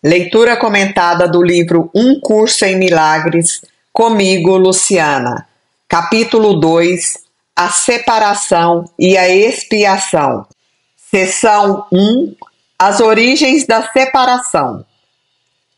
Leitura comentada do livro Um Curso em Milagres, comigo, Luciana. Capítulo 2, A Separação e a Expiação. Seção 1, As Origens da Separação.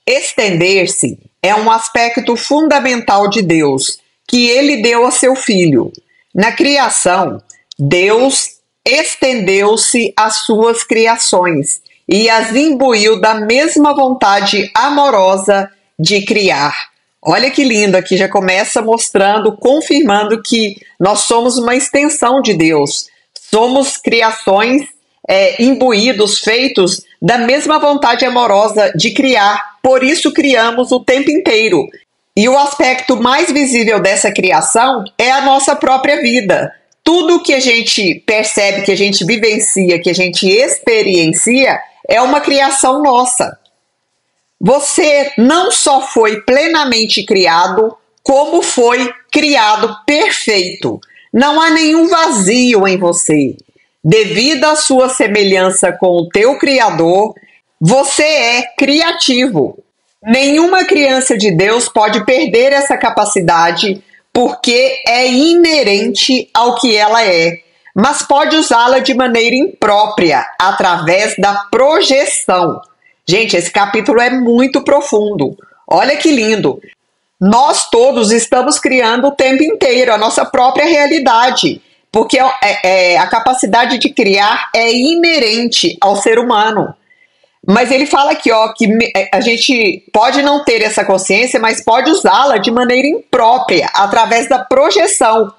Estender-se é um aspecto fundamental de Deus, que ele deu a seu Filho. Na criação, Deus estendeu-se às suas criações e as imbuiu da mesma vontade amorosa de criar. Olha que lindo, aqui já começa mostrando, confirmando que nós somos uma extensão de Deus. Somos criações imbuídos, feitos da mesma vontade amorosa de criar. Por isso criamos o tempo inteiro. E o aspecto mais visível dessa criação é a nossa própria vida. Tudo que a gente percebe, que a gente vivencia, que a gente experiencia, é uma criação nossa. Você não só foi plenamente criado, como foi criado perfeito. Não há nenhum vazio em você. Devido à sua semelhança com o teu Criador, você é criativo. Nenhuma criança de Deus pode perder essa capacidade, porque é inerente ao que ela é, mas pode usá-la de maneira imprópria, através da projeção. Gente, esse capítulo é muito profundo. Olha que lindo. Nós todos estamos criando o tempo inteiro a nossa própria realidade, porque a capacidade de criar é inerente ao ser humano. Mas ele fala aqui, que a gente pode não ter essa consciência, mas pode usá-la de maneira imprópria, através da projeção.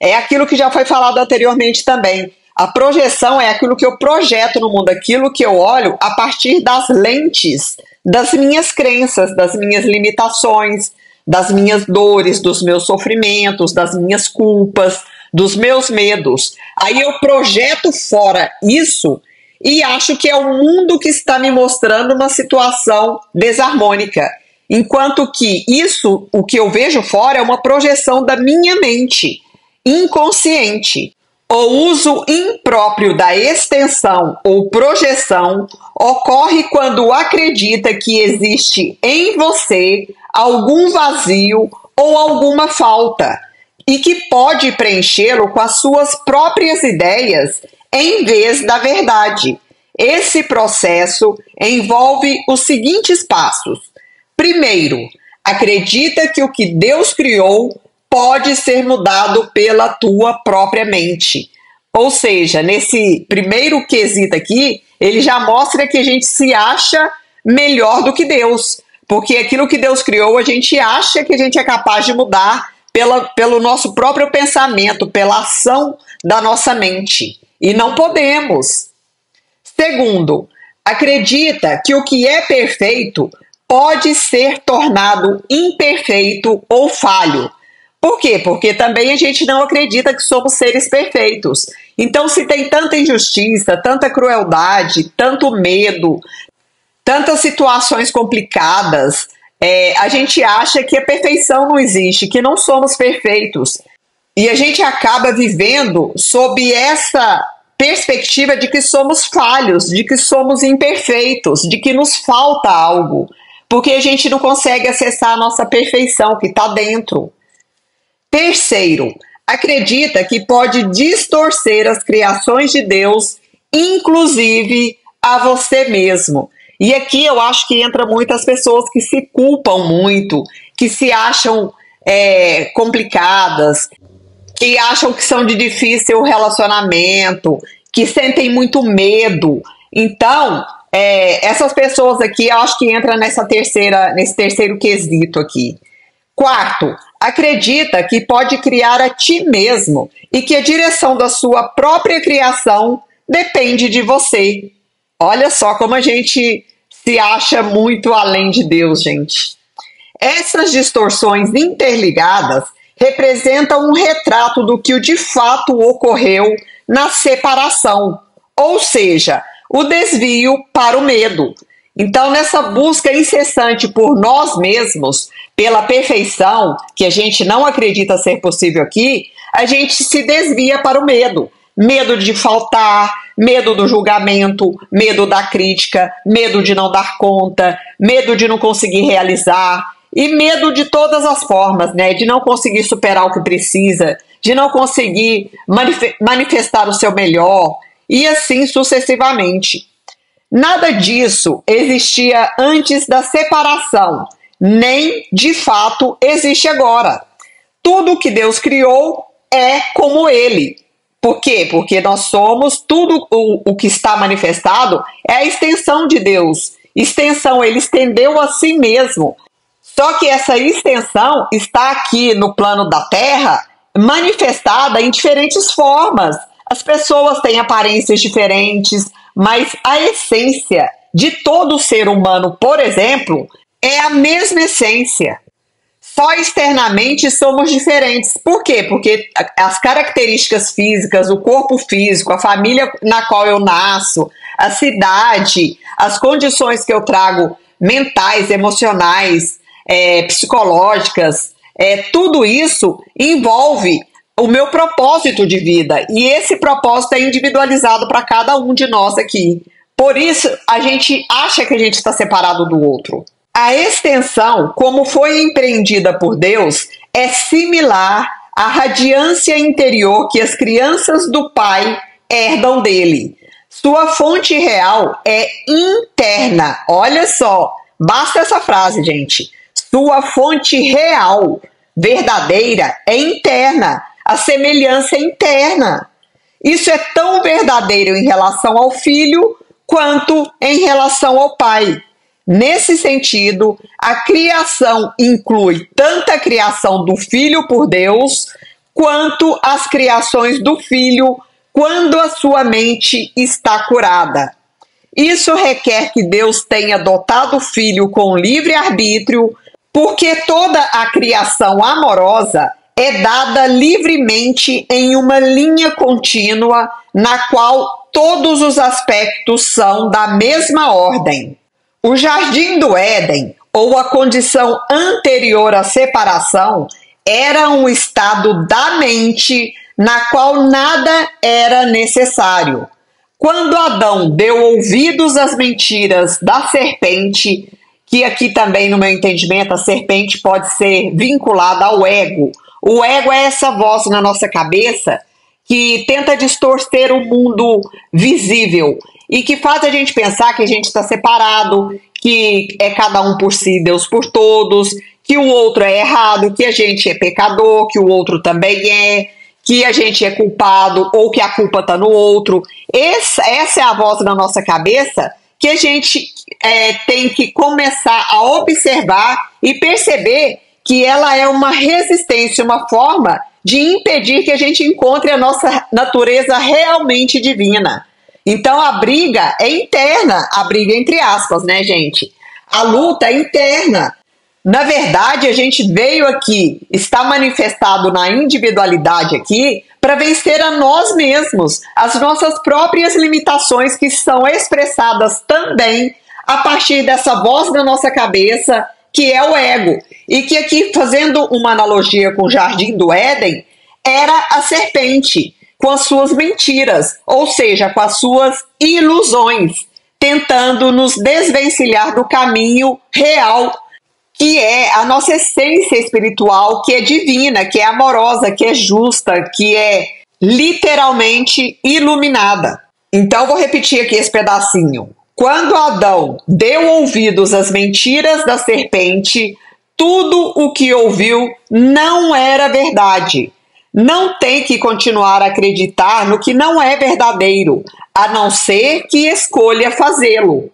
É aquilo que já foi falado anteriormente também. A projeção é aquilo que eu projeto no mundo, aquilo que eu olho a partir das lentes das minhas crenças, das minhas limitações, das minhas dores, dos meus sofrimentos, das minhas culpas, dos meus medos. Aí eu projeto fora isso e acho que é o mundo que está me mostrando uma situação desarmônica. Enquanto que isso, o que eu vejo fora, é uma projeção da minha mente inconsciente. O uso impróprio da extensão ou projeção ocorre quando acredita que existe em você algum vazio ou alguma falta e que pode preenchê-lo com as suas próprias ideias em vez da verdade. Esse processo envolve os seguintes passos. Primeiro, acredita que o que Deus criou pode ser mudado pela tua própria mente. Ou seja, nesse primeiro quesito aqui, ele já mostra que a gente se acha melhor do que Deus. Porque aquilo que Deus criou, a gente acha que a gente é capaz de mudar pelo nosso próprio pensamento, pela ação da nossa mente. E não podemos. Segundo, acredita que o que é perfeito pode ser tornado imperfeito ou falho. Por quê? Porque também a gente não acredita que somos seres perfeitos. Então, se tem tanta injustiça, tanta crueldade, tanto medo, tantas situações complicadas, a gente acha que a perfeição não existe, que não somos perfeitos. E a gente acaba vivendo sob essa perspectiva de que somos falhos, de que somos imperfeitos, de que nos falta algo, porque a gente não consegue acessar a nossa perfeição que está dentro. Terceiro, acredita que pode distorcer as criações de Deus, inclusive a você mesmo. E aqui eu acho que entra muitas pessoas que se culpam muito, que se acham complicadas, que acham que são de difícil relacionamento, que sentem muito medo. Então, essas pessoas aqui, eu acho que entra nesse terceiro quesito aqui. Quarto, acredita que pode criar a ti mesmo e que a direção da sua própria criação depende de você. Olha só como a gente se acha muito além de Deus, gente. Essas distorções interligadas representam um retrato do que de fato ocorreu na separação, ou seja, o desvio para o medo. Então, nessa busca incessante por nós mesmos, pela perfeição, que a gente não acredita ser possível aqui, a gente se desvia para o medo. Medo de faltar, medo do julgamento, medo da crítica, medo de não dar conta, medo de não conseguir realizar e medo de todas as formas, né? De não conseguir superar o que precisa, de não conseguir manifestar o seu melhor e assim sucessivamente. Nada disso existia antes da separação, nem de fato existe agora. Tudo que Deus criou é como Ele. Por quê? Porque nós somos, tudo o que está manifestado é a extensão de Deus. Extensão, Ele estendeu a si mesmo. Só que essa extensão está aqui no plano da Terra, manifestada em diferentes formas. As pessoas têm aparências diferentes, mas a essência de todo ser humano, por exemplo, é a mesma essência. Só externamente somos diferentes. Por quê? Porque as características físicas, o corpo físico, a família na qual eu nasço, a cidade, as condições que eu trago mentais, emocionais, psicológicas, tudo isso envolve o meu propósito de vida. E esse propósito é individualizado para cada um de nós aqui. Por isso, a gente acha que a gente está separado do outro. A extensão, como foi empreendida por Deus, é similar à radiância interior que as crianças do Pai herdam dele. Sua fonte real é interna. Olha só, basta essa frase, gente. Sua fonte real, verdadeira, é interna. A semelhança é interna. Isso é tão verdadeiro em relação ao Filho quanto em relação ao Pai. Nesse sentido, a criação inclui tanto a criação do Filho por Deus, quanto as criações do Filho quando a sua mente está curada. Isso requer que Deus tenha dotado o Filho com livre-arbítrio, porque toda a criação amorosa é dada livremente em uma linha contínua na qual todos os aspectos são da mesma ordem. O Jardim do Éden, ou a condição anterior à separação, era um estado da mente na qual nada era necessário. Quando Adão deu ouvidos às mentiras da serpente, que aqui também no meu entendimento a serpente pode ser vinculada ao ego. O ego é essa voz na nossa cabeça que tenta distorcer o mundo visível e que faz a gente pensar que a gente está separado, que é cada um por si, Deus por todos, que o outro é errado, que a gente é pecador, que o outro também é, que a gente é culpado ou que a culpa está no outro. Essa é a voz na nossa cabeça que a gente tem que começar a observar e perceber que ela é uma resistência, uma forma de impedir que a gente encontre a nossa natureza realmente divina. Então a briga é interna, a briga entre aspas, né, gente? A luta é interna. Na verdade, a gente veio aqui, está manifestado na individualidade aqui, para vencer a nós mesmos, as nossas próprias limitações que são expressadas também a partir dessa voz da nossa cabeça, que é o ego. E que aqui, fazendo uma analogia com o Jardim do Éden, era a serpente, com as suas mentiras, ou seja, com as suas ilusões, tentando nos desvencilhar do caminho real, que é a nossa essência espiritual, que é divina, que é amorosa, que é justa, que é literalmente iluminada. Então, vou repetir aqui esse pedacinho. Quando Adão deu ouvidos às mentiras da serpente, tudo o que ouviu não era verdade. Não tem que continuar a acreditar no que não é verdadeiro, a não ser que escolha fazê-lo.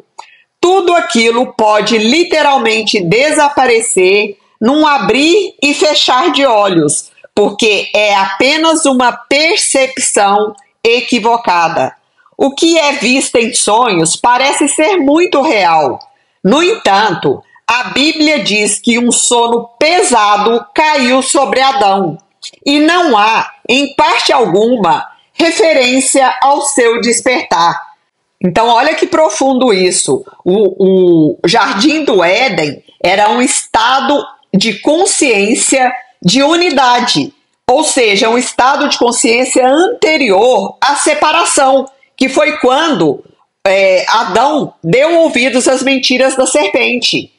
Tudo aquilo pode literalmente desaparecer num abrir e fechar de olhos, porque é apenas uma percepção equivocada. O que é visto em sonhos parece ser muito real. No entanto, a Bíblia diz que um sono pesado caiu sobre Adão, e não há, em parte alguma, referência ao seu despertar. Então, olha que profundo isso. O Jardim do Éden era um estado de consciência de unidade, ou seja, um estado de consciência anterior à separação, que foi quando Adão deu ouvidos às mentiras da serpente.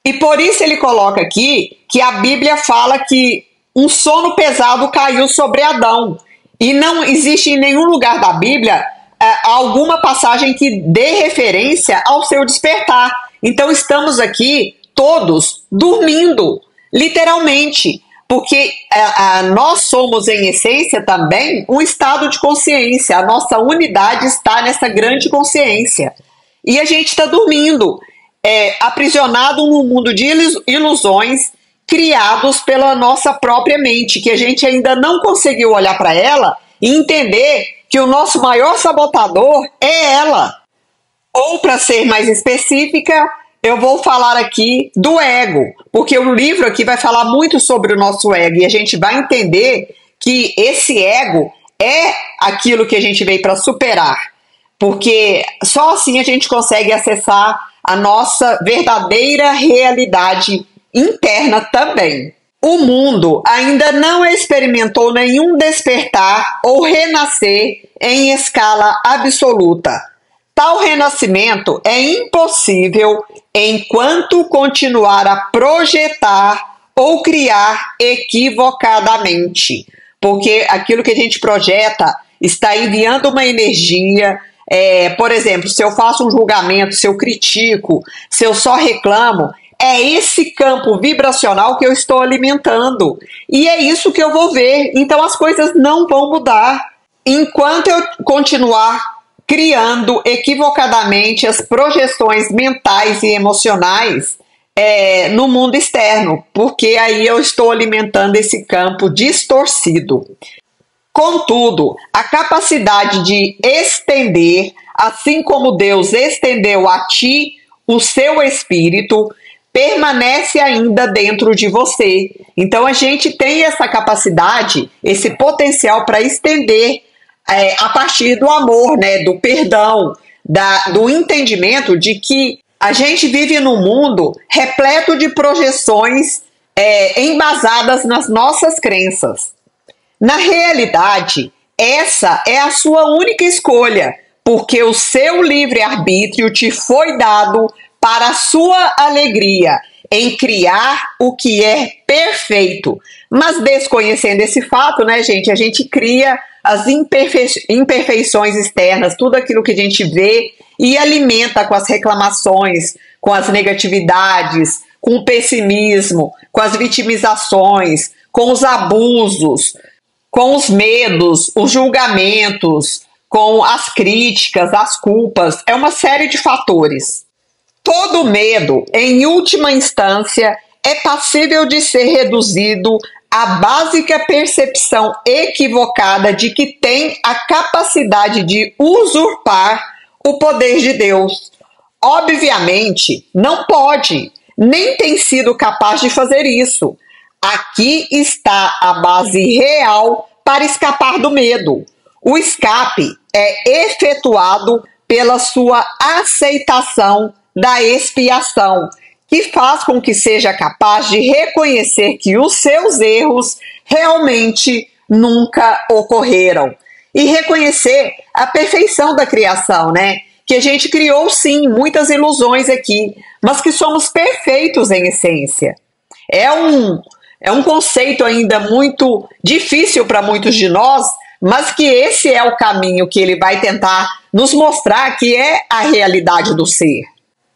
E por isso ele coloca aqui que a Bíblia fala que um sono pesado caiu sobre Adão. E não existe em nenhum lugar da Bíblia alguma passagem que dê referência ao seu despertar. Então estamos aqui todos dormindo, literalmente, porque nós somos em essência também um estado de consciência. A nossa unidade está nessa grande consciência. E a gente está dormindo, aprisionado num mundo de ilusões criados pela nossa própria mente, que a gente ainda não conseguiu olhar para ela e entender que o nosso maior sabotador é ela. Ou, para ser mais específica, eu vou falar aqui do ego, porque o livro aqui vai falar muito sobre o nosso ego e a gente vai entender que esse ego é aquilo que a gente veio para superar, porque só assim a gente consegue acessar a nossa verdadeira realidade interna também. O mundo ainda não experimentou nenhum despertar ou renascer em escala absoluta. Tal renascimento é impossível enquanto continuar a projetar ou criar equivocadamente, porque aquilo que a gente projeta está enviando uma energia. Por exemplo, se eu faço um julgamento, se eu critico, se eu só reclamo, é esse campo vibracional que eu estou alimentando. E é isso que eu vou ver. Então as coisas não vão mudar enquanto eu continuar criando equivocadamente as projeções mentais e emocionais no mundo externo, porque aí eu estou alimentando esse campo distorcido. Contudo, a capacidade de estender, assim como Deus estendeu a ti o seu espírito, permanece ainda dentro de você. Então a gente tem essa capacidade, esse potencial para estender a partir do amor, né, do perdão, do entendimento de que a gente vive num mundo repleto de projeções embasadas nas nossas crenças. Na realidade, essa é a sua única escolha, porque o seu livre-arbítrio te foi dado para a sua alegria em criar o que é perfeito. Mas desconhecendo esse fato, né, gente, a gente cria as imperfeições externas, tudo aquilo que a gente vê e alimenta com as reclamações, com as negatividades, com o pessimismo, com as vitimizações, com os abusos, com os medos, os julgamentos, com as críticas, as culpas. É uma série de fatores. Todo medo, em última instância, é passível de ser reduzido à básica percepção equivocada de que tem a capacidade de usurpar o poder de Deus. Obviamente, não pode, nem tem sido capaz de fazer isso. Aqui está a base real para escapar do medo. O escape é efetuado pela sua aceitação da expiação, que faz com que seja capaz de reconhecer que os seus erros realmente nunca ocorreram. E reconhecer a perfeição da criação, né? Que a gente criou, sim, muitas ilusões aqui, mas que somos perfeitos em essência. É um conceito ainda muito difícil para muitos de nós, mas que esse é o caminho que ele vai tentar nos mostrar que é a realidade do ser.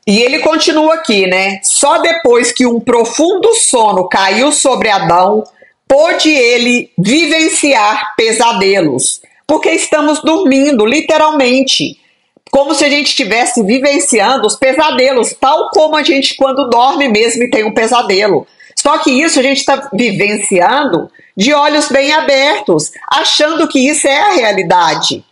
E ele continua aqui, né? Só depois que um profundo sono caiu sobre Adão, pôde ele vivenciar pesadelos. Porque estamos dormindo, literalmente. Como se a gente estivesse vivenciando os pesadelos, tal como a gente quando dorme mesmo e tem um pesadelo. Só que isso a gente está vivenciando de olhos bem abertos, achando que isso é a realidade.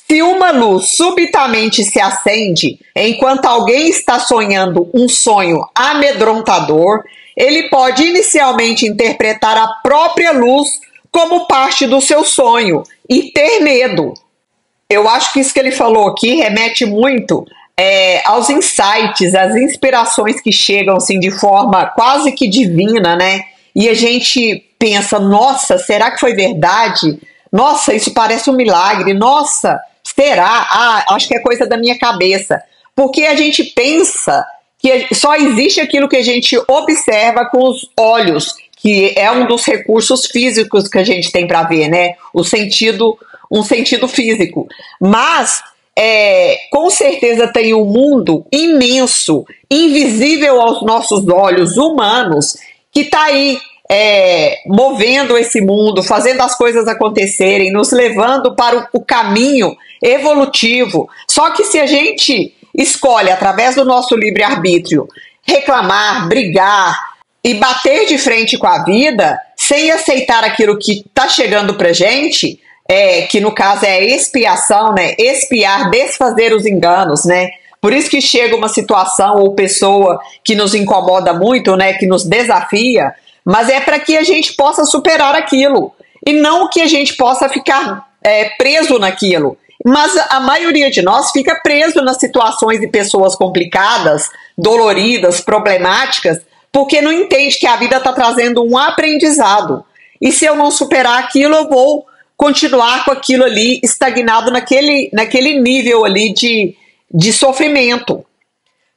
Se uma luz subitamente se acende enquanto alguém está sonhando um sonho amedrontador, ele pode inicialmente interpretar a própria luz como parte do seu sonho e ter medo. Eu acho que isso que ele falou aqui remete muito aos insights, às inspirações que chegam assim, de forma quase que divina, né? E a gente pensa, nossa, será que foi verdade? Nossa, isso parece um milagre. Nossa, Será? Ah, acho que é coisa da minha cabeça. Porque a gente pensa que só existe aquilo que a gente observa com os olhos, que é um dos recursos físicos que a gente tem para ver, né? Um sentido físico. Mas, com certeza tem um mundo imenso, invisível aos nossos olhos humanos, que está aí movendo esse mundo, fazendo as coisas acontecerem, nos levando para o caminho evolutivo. Só que se a gente escolhe, através do nosso livre-arbítrio, reclamar, brigar e bater de frente com a vida, sem aceitar aquilo que está chegando para gente, que no caso é a expiação, né? Expiar, desfazer os enganos, né? Por isso que chega uma situação ou pessoa que nos incomoda muito, né? Que nos desafia, mas é para que a gente possa superar aquilo e não que a gente possa ficar preso naquilo. Mas a maioria de nós fica preso nas situações de pessoas complicadas, doloridas, problemáticas, porque não entende que a vida está trazendo um aprendizado. E se eu não superar aquilo, eu vou continuar com aquilo ali estagnado naquele nível ali de sofrimento.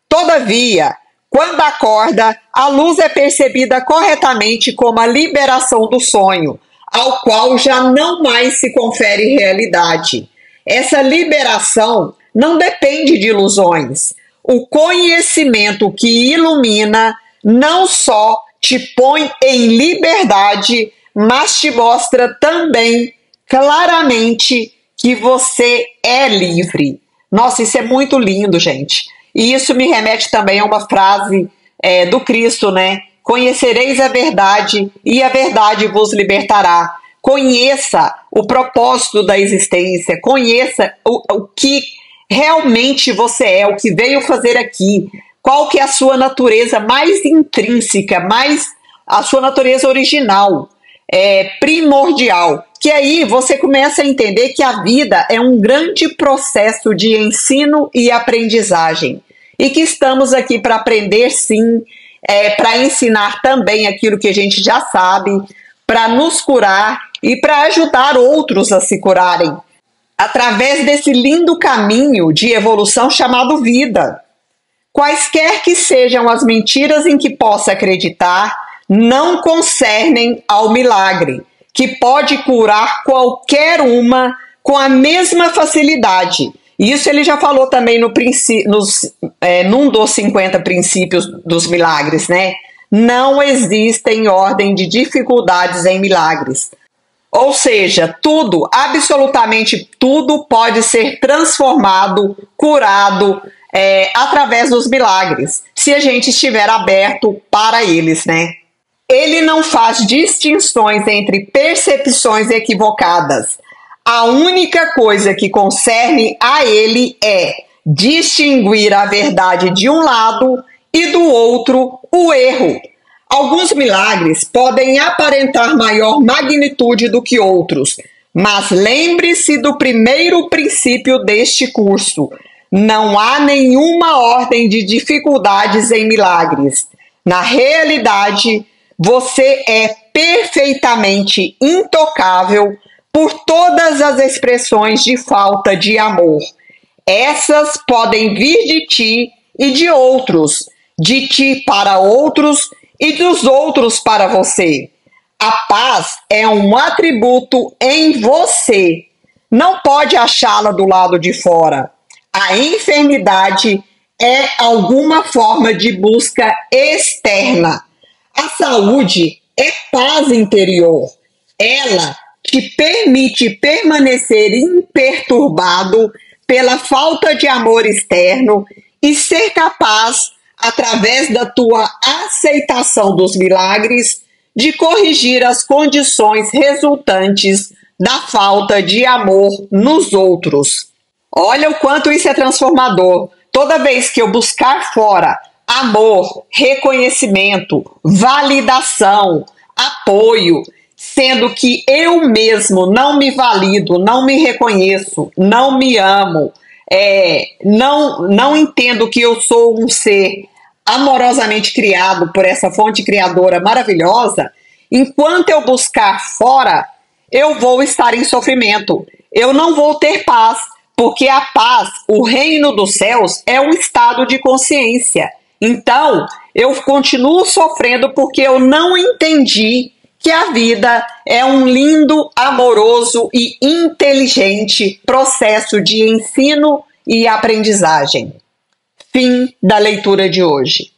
Todavia, quando acorda, a luz é percebida corretamente como a liberação do sonho, ao qual já não mais se confere realidade. Essa liberação não depende de ilusões. O conhecimento que ilumina não só te põe em liberdade, mas te mostra também claramente que você é livre. Nossa, isso é muito lindo, gente. E isso me remete também a uma frase do Cristo, né? Conhecereis a verdade e a verdade vos libertará. Conheça o propósito da existência, conheça o que realmente você é, o que veio fazer aqui, qual que é a sua natureza mais intrínseca, a sua natureza original, primordial, que aí você começa a entender que a vida é um grande processo de ensino e aprendizagem, e que estamos aqui para aprender sim, para ensinar também aquilo que a gente já sabe, para nos curar e para ajudar outros a se curarem, através desse lindo caminho de evolução chamado vida. Quaisquer que sejam as mentiras em que possa acreditar, não concernem ao milagre, que pode curar qualquer uma com a mesma facilidade. Isso ele já falou também num dos 50 princípios dos milagres, né? Não existem ordem de dificuldades em milagres. Ou seja, tudo, absolutamente tudo pode ser transformado, curado, através dos milagres, se a gente estiver aberto para eles, né? Ele não faz distinções entre percepções equivocadas. A única coisa que concerne a ele é distinguir a verdade de um lado e do outro o erro. Alguns milagres podem aparentar maior magnitude do que outros, mas lembre-se do primeiro princípio deste curso. Não há nenhuma ordem de dificuldades em milagres. Na realidade, você é perfeitamente intocável por todas as expressões de falta de amor. Essas podem vir de ti e de outros, de ti para outros e dos outros para você. A paz é um atributo em você. Não pode achá-la do lado de fora. A enfermidade é alguma forma de busca externa. A saúde é paz interior. Ela te permite permanecer imperturbado pela falta de amor externo e ser capaz, através da tua aceitação dos milagres, de corrigir as condições resultantes da falta de amor nos outros. Olha o quanto isso é transformador. Toda vez que eu buscar fora amor, reconhecimento, validação, apoio, sendo que eu mesmo não me valido, não me reconheço, não me amo, não entendo que eu sou um ser amorosamente criado por essa fonte criadora maravilhosa, enquanto eu buscar fora, eu vou estar em sofrimento, eu não vou ter paz, porque a paz, o reino dos céus, é um estado de consciência. Então, eu continuo sofrendo porque eu não entendi que a vida é um lindo, amoroso e inteligente processo de ensino e aprendizagem. Fim da leitura de hoje.